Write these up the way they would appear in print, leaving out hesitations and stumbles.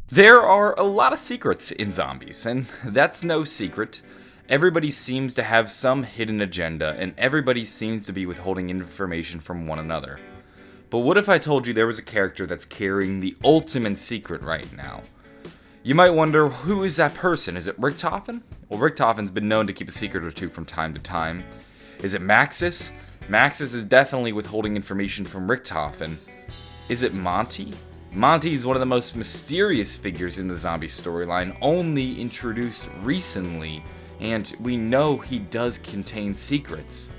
There are a lot of secrets in zombies, and that's no secret. Everybody seems to have some hidden agenda, and everybody seems to be withholding information from one another. But what if I told you there was a character that's carrying the ultimate secret right now? You might wonder, who is that person? Is it Richtofen? Well, Richtofen's been known to keep a secret or two from time to time. Is it Maxis? Maxis is definitely withholding information from Richtofen. Is it Monty? Monty is one of the most mysterious figures in the zombie storyline, only introduced recently, and we know he does contain secrets.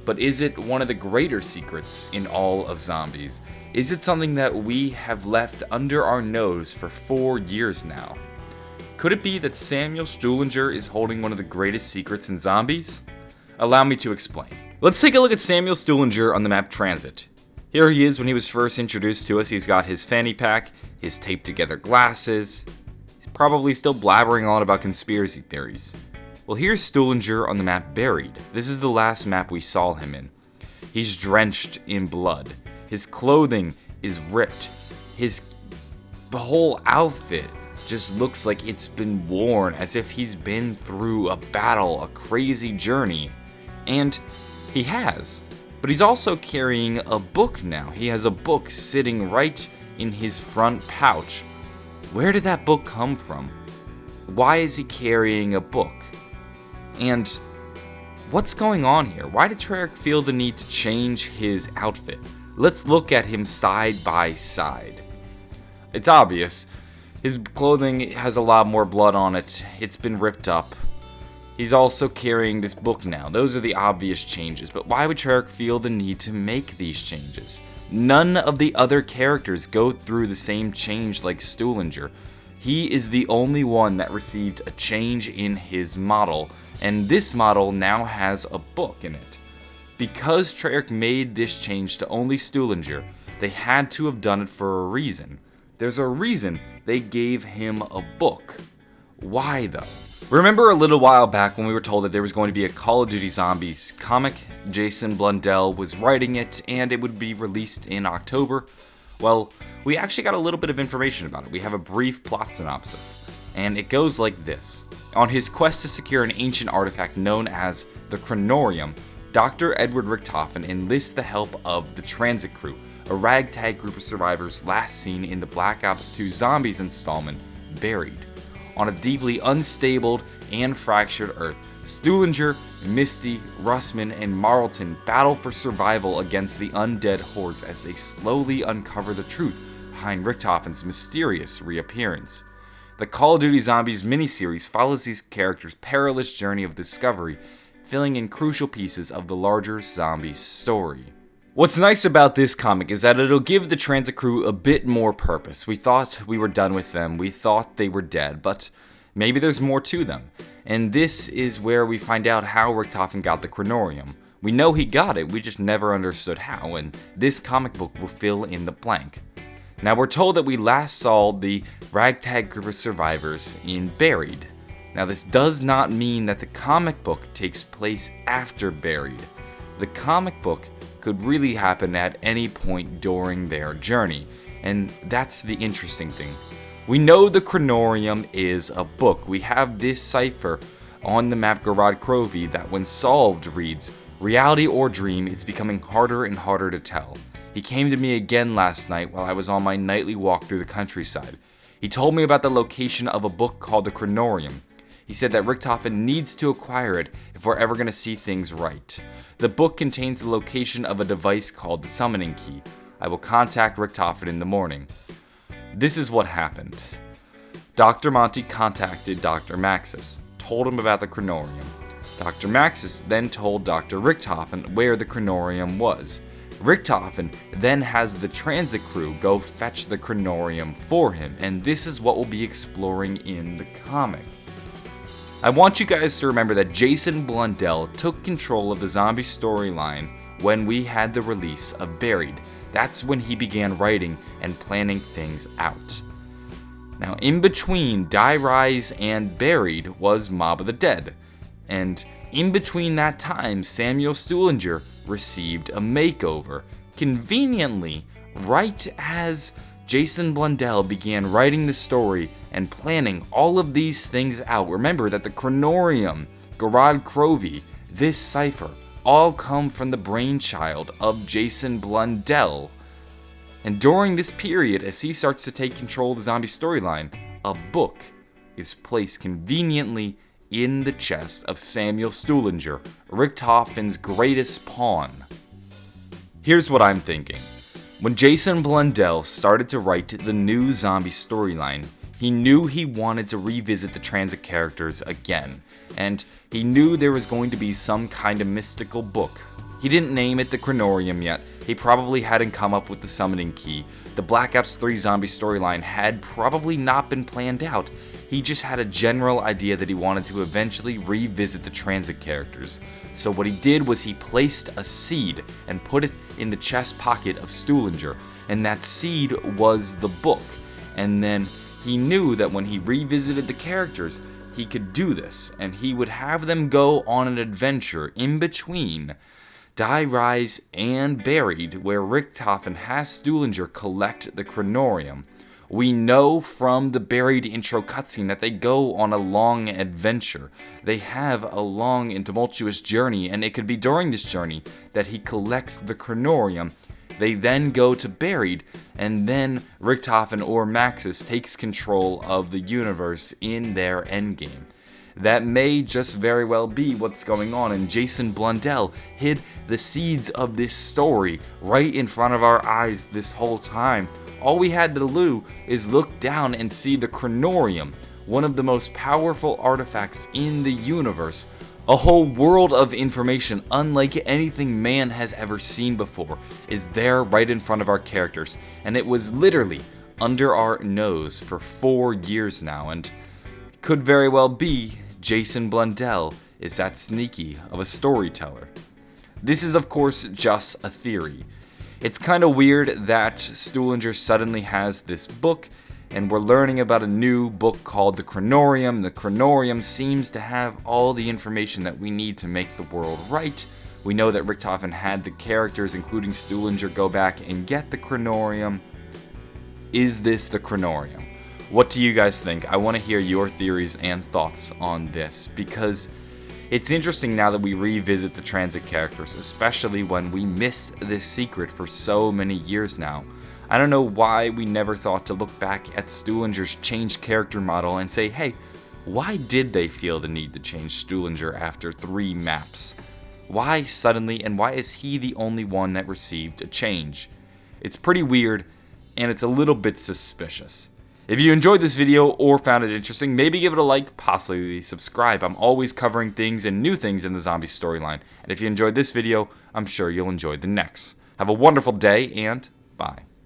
But is it one of the greater secrets in all of zombies? Is it something that we have left under our nose for 4 years now? Could it be that Samuel Stuhlinger is holding one of the greatest secrets in zombies? Allow me to explain. Let's take a look at Samuel Stuhlinger on the map Tranzit. Here he is when he was first introduced to us. He's got his fanny pack, his taped together glasses. He's probably still blabbering on about conspiracy theories. Well, here's Stuhlinger on the map Buried. This is the last map we saw him in. He's drenched in blood. His clothing is ripped. His whole outfit just looks like it's been worn, as if he's been through a battle, a crazy journey. And he has. But he's also carrying a book now. He has a book sitting right in his front pouch. Where did that book come from? Why is he carrying a book? And what's going on here? Why did Treyarch feel the need to change his outfit? Let's look at him side by side. It's obvious. His clothing has a lot more blood on it. It's been ripped up. He's also carrying this book now. Those are the obvious changes, but why would Treyarch feel the need to make these changes? None of the other characters go through the same change like Stuhlinger. He is the only one that received a change in his model, and this model now has a book in it. Because Treyarch made this change to only Stuhlinger, they had to have done it for a reason. There's a reason they gave him a book. Why though? Remember a little while back when we were told that there was going to be a Call of Duty Zombies comic? Jason Blundell was writing it and it would be released in October. Well, we actually got a little bit of information about it. We have a brief plot synopsis, and it goes like this. On his quest to secure an ancient artifact known as the Kronorium, Dr. Edward Richtofen enlists the help of the Tranzit crew, a ragtag group of survivors last seen in the Black Ops 2 Zombies installment, Buried. On a deeply unstable and fractured Earth, Stuhlinger, Misty, Russman, and Marlton battle for survival against the undead hordes as they slowly uncover the truth behind Richtofen's mysterious reappearance. The Call of Duty Zombies miniseries follows these characters' perilous journey of discovery, filling in crucial pieces of the larger zombie story. What's nice about this comic is that it'll give the Tranzit crew a bit more purpose. We thought we were done with them, we thought they were dead, but maybe there's more to them. And this is where we find out how Richtofen got the Kronorium. We know he got it, we just never understood how, and this comic book will fill in the blank. Now we're told that we last saw the ragtag group of survivors in Buried. Now this does not mean that the comic book takes place after Buried. The comic book could really happen at any point during their journey, and that's the interesting thing. We know the Kronorium is a book. We have this cipher on the map Garad Krovi that when solved reads, "Reality or dream, it's becoming harder and harder to tell. He came to me again last night while I was on my nightly walk through the countryside. He told me about the location of a book called the Kronorium. He said that Richtofen needs to acquire it if we're ever going to see things right. The book contains the location of a device called the Summoning Key. I will contact Richtofen in the morning." This is what happened. Dr. Monty contacted Dr. Maxis, told him about the Kronorium. Dr. Maxis then told Dr. Richtofen where the Kronorium was. Richtofen then has the Tranzit crew go fetch the Kronorium for him, and this is what we'll be exploring in the comic. I want you guys to remember that Jason Blundell took control of the zombie storyline when we had the release of Buried. That's when he began writing and planning things out. Now, in between Die Rise and Buried was Mob of the Dead, and in between that time, Samuel Stuhlinger received a makeover, conveniently right as Jason Blundell began writing the story and planning all of these things out. Remember that the Kronorium, Garad Krovi, this cipher, all come from the brainchild of Jason Blundell. And during this period, as he starts to take control of the zombie storyline, a book is placed conveniently in the chest of Samuel Stuhlinger, Richthofen's greatest pawn. Here's what I'm thinking. When Jason Blundell started to write the new zombie storyline, he knew he wanted to revisit the Tranzit characters again, and he knew there was going to be some kind of mystical book. He didn't name it the Kronorium yet. He probably hadn't come up with the summoning key. The Black Ops 3 zombie storyline had probably not been planned out. He just had a general idea that he wanted to eventually revisit the Tranzit characters. So what he did was he placed a seed and put it in the chest pocket of Stuhlinger, and that seed was the book. And then he knew that when he revisited the characters, he could do this, and he would have them go on an adventure in between Die, Rise, and Buried, where Richthofen has Stuhlinger collect the Kronorium. We know from the Buried intro cutscene that they go on a long adventure. They have a long and tumultuous journey, and it could be during this journey that he collects the Kronorium. They then go to Buried, and then Richthofen or Maxis takes control of the universe in their endgame. That may just very well be what's going on, and Jason Blundell hid the seeds of this story right in front of our eyes this whole time. All we had to do is look down and see the Kronorium, one of the most powerful artifacts in the universe. A whole world of information unlike anything man has ever seen before is there right in front of our characters, and it was literally under our nose for 4 years now, and could very well be Jason Blundell is that sneaky of a storyteller. This is of course just a theory. It's kind of weird that Stuhlinger suddenly has this book, and we're learning about a new book called the Kronorium. The Kronorium seems to have all the information that we need to make the world right. We know that Richthofen had the characters, including Stuhlinger, go back and get the Kronorium. Is this the Kronorium? What do you guys think? I want to hear your theories and thoughts on this, because it's interesting now that we revisit the Tranzit characters, especially when we missed this secret for so many years now. I don't know why we never thought to look back at Stuhlinger's changed character model and say, hey, why did they feel the need to change Stuhlinger after 3 maps? Why suddenly, and why is he the only one that received a change? It's pretty weird, and it's a little bit suspicious. If you enjoyed this video or found it interesting, maybe give it a like, possibly subscribe. I'm always covering things and new things in the zombie storyline. And if you enjoyed this video, I'm sure you'll enjoy the next. Have a wonderful day, and bye.